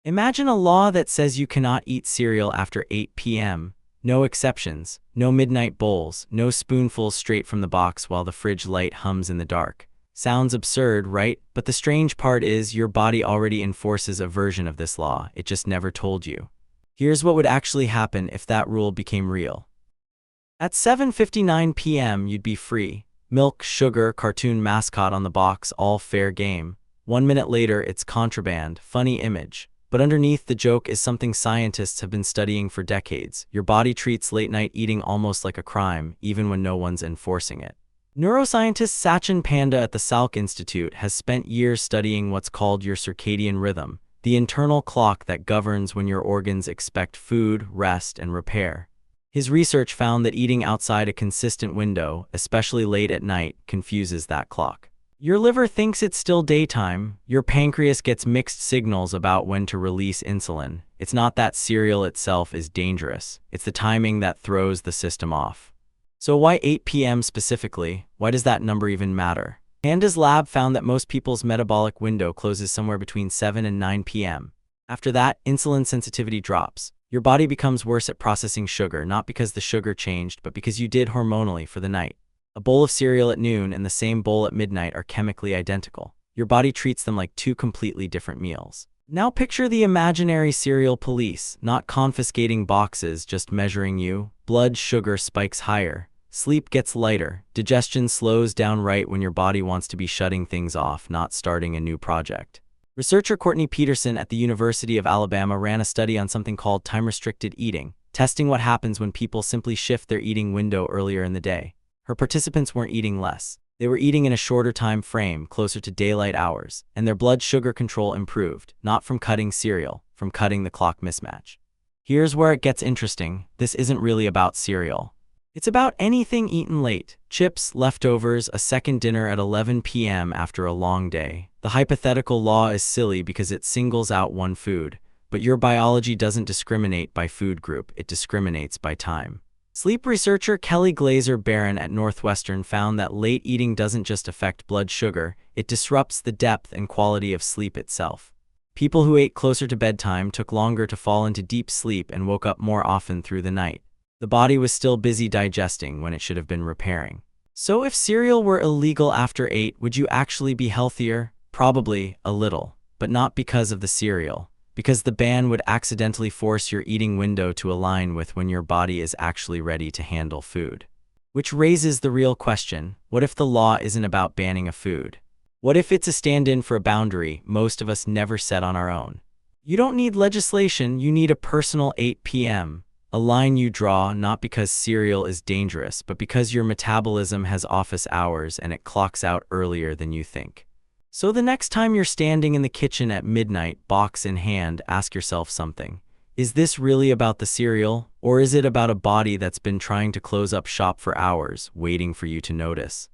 Imagine a law that says you cannot eat cereal after 8 p.m. No exceptions, no midnight bowls, no spoonfuls straight from the box while the fridge light hums in the dark. Sounds absurd, right? But the strange part is your body already enforces a version of this law, it just never told you. Here's what would actually happen if that rule became real. At 7:59 p.m. you'd be free. Milk, sugar, cartoon mascot on the box, all fair game. 1 minute later it's contraband, funny image. But underneath the joke is something scientists have been studying for decades. Your body treats late-night eating almost like a crime, even when no one's enforcing it. Neuroscientist Sachin Panda at the Salk Institute has spent years studying what's called your circadian rhythm, the internal clock that governs when your organs expect food, rest, and repair. His research found that eating outside a consistent window, especially late at night, confuses that clock. Your liver thinks it's still daytime, your pancreas gets mixed signals about when to release insulin. It's not that cereal itself is dangerous, it's the timing that throws the system off. So why 8 p.m. specifically? Why does that number even matter? Panda's lab found that most people's metabolic window closes somewhere between 7 and 9 p.m. After that, insulin sensitivity drops. Your body becomes worse at processing sugar, not because the sugar changed, but because you did hormonally for the night. A bowl of cereal at noon and the same bowl at midnight are chemically identical. Your body treats them like two completely different meals. Now picture the imaginary cereal police, not confiscating boxes, just measuring you. Blood sugar spikes higher. Sleep gets lighter. Digestion slows down right when your body wants to be shutting things off, not starting a new project. Researcher Courtney Peterson at the University of Alabama ran a study on something called time-restricted eating, testing what happens when people simply shift their eating window earlier in the day. Her participants weren't eating less. They were eating in a shorter time frame, closer to daylight hours, and their blood sugar control improved, not from cutting cereal, from cutting the clock mismatch. Here's where it gets interesting. This isn't really about cereal. It's about anything eaten late. Chips, leftovers, a second dinner at 11 p.m. after a long day. The hypothetical law is silly because it singles out one food, but your biology doesn't discriminate by food group, it discriminates by time. Sleep researcher Kelly Glazer Barron at Northwestern found that late eating doesn't just affect blood sugar, it disrupts the depth and quality of sleep itself. People who ate closer to bedtime took longer to fall into deep sleep and woke up more often through the night. The body was still busy digesting when it should have been repairing. So if cereal were illegal after 8, would you actually be healthier? Probably a little, but not because of the cereal. Because the ban would accidentally force your eating window to align with when your body is actually ready to handle food. Which raises the real question, what if the law isn't about banning a food? What if it's a stand-in for a boundary most of us never set on our own? You don't need legislation, you need a personal 8 p.m. A line you draw not because cereal is dangerous, but because your metabolism has office hours and it clocks out earlier than you think. So the next time you're standing in the kitchen at midnight, box in hand, ask yourself something. Is this really about the cereal, or is it about a body that's been trying to close up shop for hours, waiting for you to notice?